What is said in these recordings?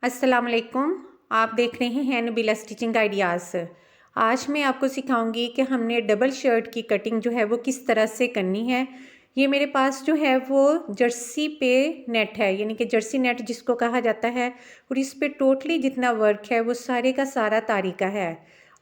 अस्सलाम वालेकुम। आप देख रहे हैं नबीला स्टिचिंग आइडियाज़। आज मैं आपको सिखाऊंगी कि हमने डबल शर्ट की कटिंग जो है वो किस तरह से करनी है। ये मेरे पास जो है वो जर्सी पे नेट है, यानी कि जर्सी नेट जिसको कहा जाता है, और इस पे टोटली जितना वर्क है वो सारे का सारा तारी का है।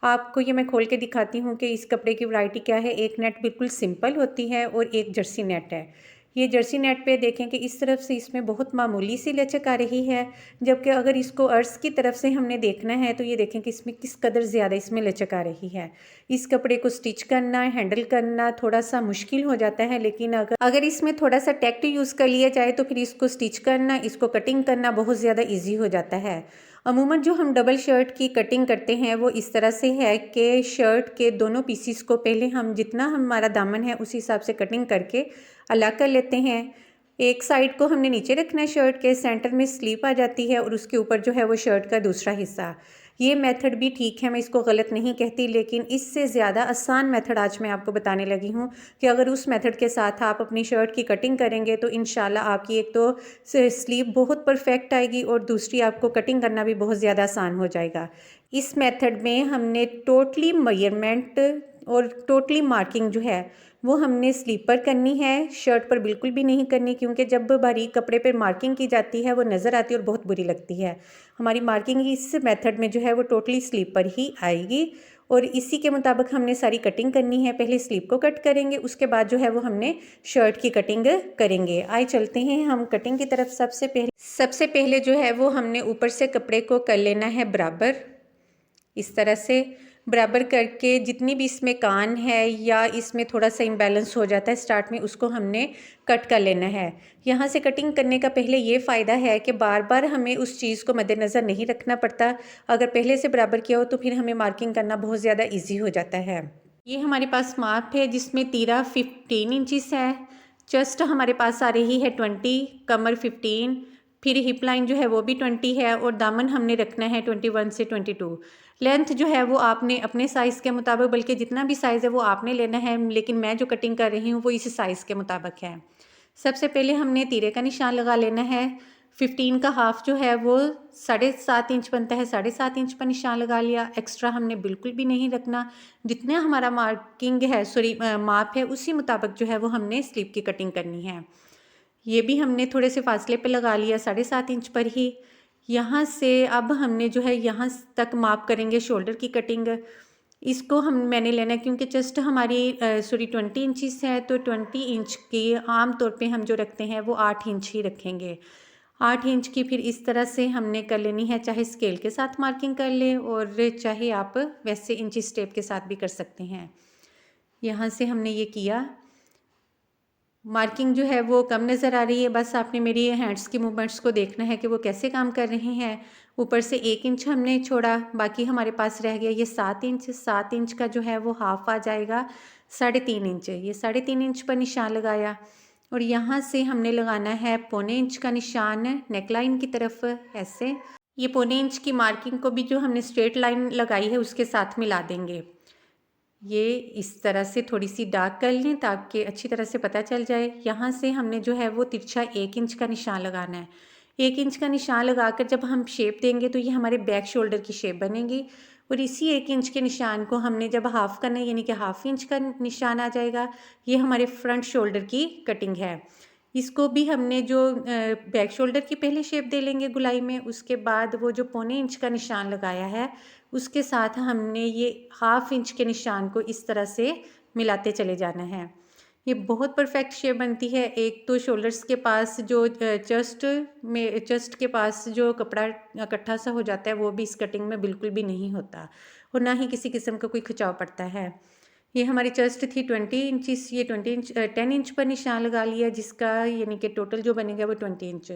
आपको ये मैं खोल के दिखाती हूँ कि इस कपड़े की वैरायटी क्या है। एक नेट बिल्कुल सिंपल होती है और एक जर्सी नेट है। ये जर्सी नेट पे देखें कि इस तरफ से इसमें बहुत मामूली सी लचक आ रही है, जबकि अगर इसको अर्श की तरफ से हमने देखना है तो ये देखें कि इसमें किस कदर ज़्यादा इसमें लचक आ रही है। इस कपड़े को स्टिच करना, हैंडल करना थोड़ा सा मुश्किल हो जाता है, लेकिन अगर इसमें थोड़ा सा टैक्ट यूज़ कर लिया जाए तो फिर इसको स्टिच करना, इसको कटिंग करना बहुत ज़्यादा ईजी हो जाता है। अमूमन जो हम डबल शर्ट की कटिंग करते हैं वो इस तरह से है कि शर्ट के दोनों पीसीस को पहले हम जितना हमारा दामन है उस हिसाब से कटिंग करके अलग कर लेते हैं। एक साइड को हमने नीचे रखना है, शर्ट के सेंटर में स्लीप आ जाती है और उसके ऊपर जो है वो शर्ट का दूसरा हिस्सा। ये मेथड भी ठीक है, मैं इसको गलत नहीं कहती, लेकिन इससे ज़्यादा आसान मेथड आज मैं आपको बताने लगी हूँ कि अगर उस मेथड के साथ आप अपनी शर्ट की कटिंग करेंगे तो इंशाल्लाह आपकी एक तो स्लीव बहुत परफेक्ट आएगी और दूसरी आपको कटिंग करना भी बहुत ज़्यादा आसान हो जाएगा। इस मेथड में हमने टोटली मेजरमेंट और टोटली मार्किंग जो है वो हमने स्लीप पर करनी है, शर्ट पर बिल्कुल भी नहीं करनी, क्योंकि जब बारीक कपड़े पर मार्किंग की जाती है वो नज़र आती है और बहुत बुरी लगती है। हमारी मार्किंग इस मेथड में जो है वो टोटली स्लीप पर ही आएगी और इसी के मुताबिक हमने सारी कटिंग करनी है। पहले स्लीप को कट करेंगे, उसके बाद जो है वो हमने शर्ट की कटिंग करेंगे। आइए चलते हैं हम कटिंग की तरफ। सबसे पहले जो है वो हमने ऊपर से कपड़े को कर लेना है बराबर। इस तरह से बराबर करके जितनी भी इसमें कान है या इसमें थोड़ा सा इम्बैलेंस हो जाता है स्टार्ट में, उसको हमने कट कर लेना है। यहाँ से कटिंग करने का पहले ये फ़ायदा है कि बार बार हमें उस चीज़ को मद्देनज़र नहीं रखना पड़ता। अगर पहले से बराबर किया हो तो फिर हमें मार्किंग करना बहुत ज़्यादा ईजी हो जाता है। ये हमारे पास माप है जिसमें तीरा 15 इंचिस है, चेस्ट हमारे पास आ रही है 20, कमर 15, फिर हिप लाइन जो है वो भी 20 है और दामन हमने रखना है 21 से 22। लेंथ जो है वो आपने अपने साइज़ के मुताबिक, बल्कि जितना भी साइज़ है वो आपने लेना है, लेकिन मैं जो कटिंग कर रही हूँ वो इस साइज़ के मुताबिक है। सबसे पहले हमने तीरे का निशान लगा लेना है। 15 का हाफ जो है वो 7.5 इंच बनता है, 7.5 इंच पर निशान लगा लिया। एक्स्ट्रा हमने बिल्कुल भी नहीं रखना। जितना हमारा मार्किंग है, माप है, उसी मुताबिक जो है वो हमने स्लीव की कटिंग करनी है। ये भी हमने थोड़े से फासले पे लगा लिया, 7.5 इंच पर ही। यहाँ से अब हमने जो है यहाँ तक माप करेंगे शोल्डर की कटिंग। इसको मैंने लेना है क्योंकि चेस्ट हमारी 20 इंचिस है, तो 20 इंच की आम तौर पे हम जो रखते हैं वो 8 इंच ही रखेंगे। 8 इंच की फिर इस तरह से हमने कर लेनी है, चाहे स्केल के साथ मार्किंग कर लें और चाहे आप वैसे इंची स्टेप के साथ भी कर सकते हैं। यहाँ से हमने ये किया। मार्किंग जो है वो कम नज़र आ रही है, बस आपने मेरी हैंड्स की मूवमेंट्स को देखना है कि वो कैसे काम कर रहे हैं। ऊपर से 1 इंच हमने छोड़ा, बाकी हमारे पास रह गया ये 7 इंच। 7 इंच का जो है वो हाफ आ जाएगा 3.5 इंच। ये 3.5 इंच पर निशान लगाया और यहाँ से हमने लगाना है 1.25 इंच का निशान नेकलाइन की तरफ, ऐसे। ये 1.25 इंच की मार्किंग को भी जो हमने स्ट्रेट लाइन लगाई है उसके साथ मिला देंगे। ये इस तरह से थोड़ी सी डार्क कर लें ताकि अच्छी तरह से पता चल जाए। यहाँ से हमने जो है वो तिरछा 1 इंच का निशान लगाना है। 1 इंच का निशान लगाकर जब हम शेप देंगे तो ये हमारे बैक शोल्डर की शेप बनेगी और इसी 1 इंच के निशान को हमने जब हाफ करना है, यानी कि हाफ इंच का निशान आ जाएगा, ये हमारे फ्रंट शोल्डर की कटिंग है। इसको भी हमने जो बैक शोल्डर की पहले शेप दे लेंगे गुलाई में, उसके बाद वो जो 1.25 इंच का निशान लगाया है उसके साथ हमने ये हाफ इंच के निशान को इस तरह से मिलाते चले जाना है। ये बहुत परफेक्ट शेप बनती है। एक तो शोल्डर्स के पास जो चेस्ट के पास जो कपड़ा इकट्ठा सा हो जाता है वो भी इस कटिंग में बिल्कुल भी नहीं होता और ना ही किसी किस्म का कोई खिंचाव पड़ता है। ये हमारी चेस्ट थी 20 इंचिस, ये 10 इंच पर निशान लगा लिया, जिसका यानी कि टोटल जो बनेगा वो 20 इंच।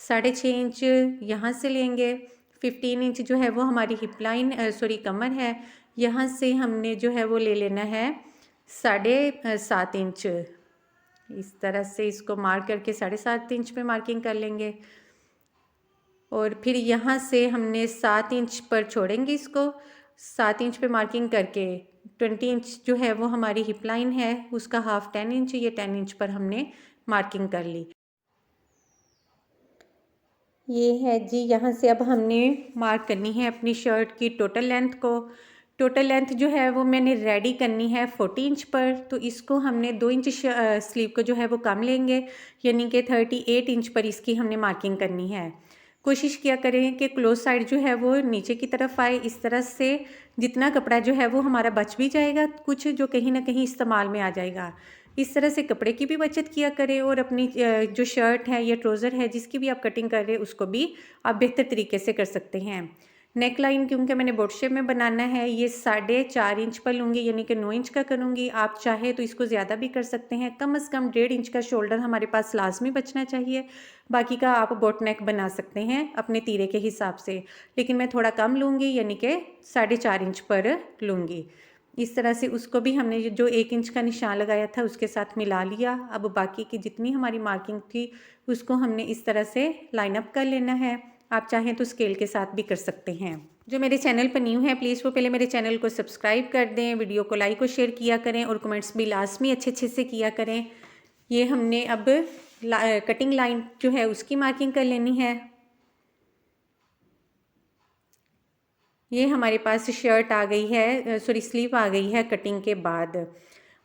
6.5 इंच यहाँ से लेंगे। 15 इंच जो है वो हमारी हिप लाइन कमर है, यहाँ से हमने जो है वो ले लेना है 7.5 इंच। इस तरह से इसको मार्क करके 7.5 इंच पे मार्किंग कर लेंगे और फिर यहाँ से हमने 7 इंच पर छोड़ेंगे इसको। 7 इंच पे मार्किंग करके 20 इंच जो है वो हमारी हिप लाइन है, उसका हाफ 10 इंच, ये 10 इंच पर हमने मार्किंग कर ली। ये है जी, यहाँ से अब हमने मार्क करनी है अपनी शर्ट की टोटल लेंथ को। टोटल लेंथ जो है वो मैंने रेडी करनी है 40 इंच पर, तो इसको हमने 2 इंच स्लीव को जो है वो कम लेंगे, यानी कि 38 इंच पर इसकी हमने मार्किंग करनी है। कोशिश किया करें कि क्लोज साइड जो है वो नीचे की तरफ आए, इस तरह से जितना कपड़ा जो है वो हमारा बच भी जाएगा, कुछ जो कहीं ना कहीं इस्तेमाल में आ जाएगा। इस तरह से कपड़े की भी बचत किया करें और अपनी जो शर्ट है या ट्राउज़र है जिसकी भी आप कटिंग कर रहे हैं उसको भी आप बेहतर तरीके से कर सकते हैं। नेक लाइन क्योंकि मैंने बोट शेप में बनाना है, ये 4.5 इंच पर लूँगी, यानी कि 9 इंच का करूँगी। आप चाहे तो इसको ज़्यादा भी कर सकते हैं, कम से कम 1.5 इंच का शोल्डर हमारे पास लाजमी बचना चाहिए। बाकी का आप बोट नेक बना सकते हैं अपने तीरे के हिसाब से, लेकिन मैं थोड़ा कम लूँगी, यानी कि 4.5 इंच पर लूँगी। इस तरह से उसको भी हमने जो 1 इंच का निशान लगाया था उसके साथ मिला लिया। अब बाकी की जितनी हमारी मार्किंग थी उसको हमने इस तरह से लाइन अप कर लेना है। आप चाहें तो स्केल के साथ भी कर सकते हैं। जो मेरे चैनल पर न्यू है प्लीज़ वो पहले मेरे चैनल को सब्सक्राइब कर दें, वीडियो को लाइक और शेयर किया करें और कमेंट्स भी लाजमी अच्छे अच्छे से किया करें। ये हमने अब कटिंग लाइन जो है उसकी मार्किंग कर लेनी है। ये हमारे पास शर्ट आ गई है, सॉरी स्लीव आ गई है कटिंग के बाद।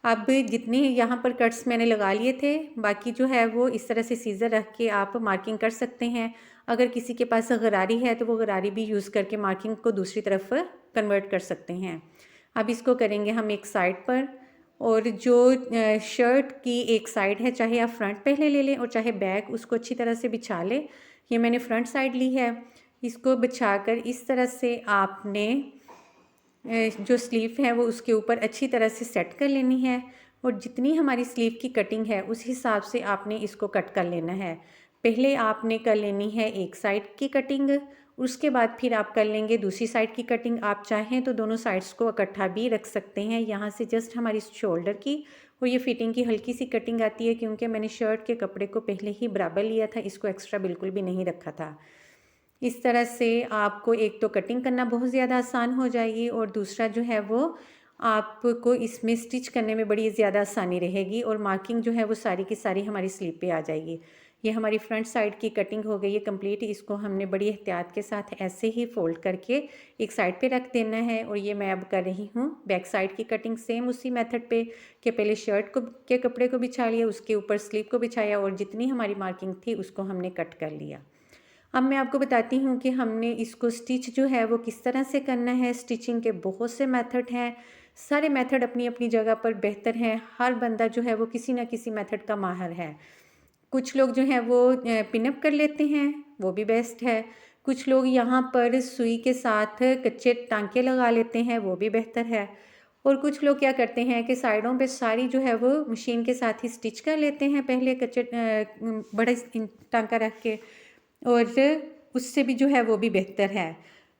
अब जितने यहाँ पर कट्स मैंने लगा लिए थे, बाकी जो है वो इस तरह से सीज़र रख के आप मार्किंग कर सकते हैं। अगर किसी के पास गरारी है तो वो गरारी भी यूज़ करके मार्किंग को दूसरी तरफ कन्वर्ट कर सकते हैं। अब इसको करेंगे हम एक साइड पर, और जो शर्ट की एक साइड है, चाहे आप फ्रंट पहले ले लें और चाहे बैक, उसको अच्छी तरह से बिछा लें। ये मैंने फ्रंट साइड ली है। इसको बिछाकर इस तरह से आपने जो स्लीव है वो उसके ऊपर अच्छी तरह से सेट कर लेनी है, और जितनी हमारी स्लीव की कटिंग है उस हिसाब से आपने इसको कट कर लेना है। पहले आपने कर लेनी है एक साइड की कटिंग, उसके बाद फिर आप कर लेंगे दूसरी साइड की कटिंग। आप चाहें तो दोनों साइड्स को इकट्ठा भी रख सकते हैं। यहाँ से जस्ट हमारी शोल्डर की और ये फिटिंग की हल्की सी कटिंग आती है, क्योंकि मैंने शर्ट के कपड़े को पहले ही बराबर लिया था, इसको एक्स्ट्रा बिल्कुल भी नहीं रखा था। इस तरह से आपको एक तो कटिंग करना बहुत ज़्यादा आसान हो जाएगी, और दूसरा जो है वो आपको इसमें स्टिच करने में बड़ी ज़्यादा आसानी रहेगी, और मार्किंग जो है वो सारी की सारी हमारी स्लीव पे आ जाएगी। ये हमारी फ्रंट साइड की कटिंग हो गई है कंप्लीट। इसको हमने बड़ी एहतियात के साथ ऐसे ही फोल्ड करके एक साइड पे रख देना है, और ये मैं अब कर रही हूँ बैक साइड की कटिंग सेम उसी मेथड पे, कि पहले शर्ट को के कपड़े को बिछा लिया, उसके ऊपर स्लीव को बिछाया, और जितनी हमारी मार्किंग थी उसको हमने कट कर लिया। अब मैं आपको बताती हूँ कि हमने इसको स्टिच जो है वो किस तरह से करना है। स्टिचिंग के बहुत से मेथड हैं, सारे मेथड अपनी अपनी जगह पर बेहतर हैं। हर बंदा जो है वो किसी ना किसी मेथड का माहिर है। कुछ लोग जो हैं वो पिनअप कर लेते हैं, वो भी बेस्ट है। कुछ लोग यहाँ पर सुई के साथ कच्चे टांके लगा लेते हैं, वो भी बेहतर है। और कुछ लोग क्या करते हैं कि साइडों पे सारी जो है वो मशीन के साथ ही स्टिच कर लेते हैं, पहले कच्चे बड़ा टांका रख के, और उससे भी जो है वो भी बेहतर है।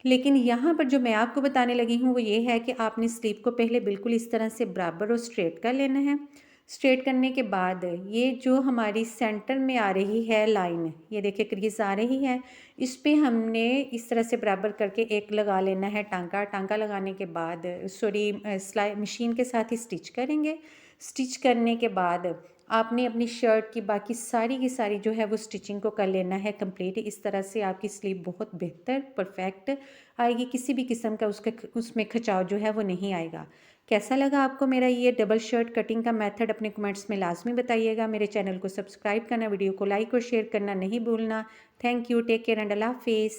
लेकिन यहाँ पर जो मैं आपको बताने लगी हूँ वो ये है कि आपने स्लीव को पहले बिल्कुल इस तरह से बराबर और स्ट्रेट कर लेना है। स्ट्रेट करने के बाद ये जो हमारी सेंटर में आ रही है लाइन, ये देखिए क्रीज आ रही है, इस पे हमने इस तरह से बराबर करके एक लगा लेना है टांका। टांका लगाने के बाद सॉरी सिलाई मशीन के साथ ही स्टिच करेंगे। स्टिच करने के बाद आपने अपनी शर्ट की बाकी सारी की सारी जो है वो स्टिचिंग को कर लेना है कंप्लीट। इस तरह से आपकी स्लीव बहुत बेहतर परफेक्ट आएगी, किसी भी किस्म का उसमें खिंचाव जो है वो नहीं आएगा। कैसा लगा आपको मेरा ये डबल शर्ट कटिंग का मेथड, अपने कमेंट्स में लाजमी बताइएगा। मेरे चैनल को सब्सक्राइब करना, वीडियो को लाइक और शेयर करना नहीं भूलना। Thank you, take care and अल्लाह हाफिज़।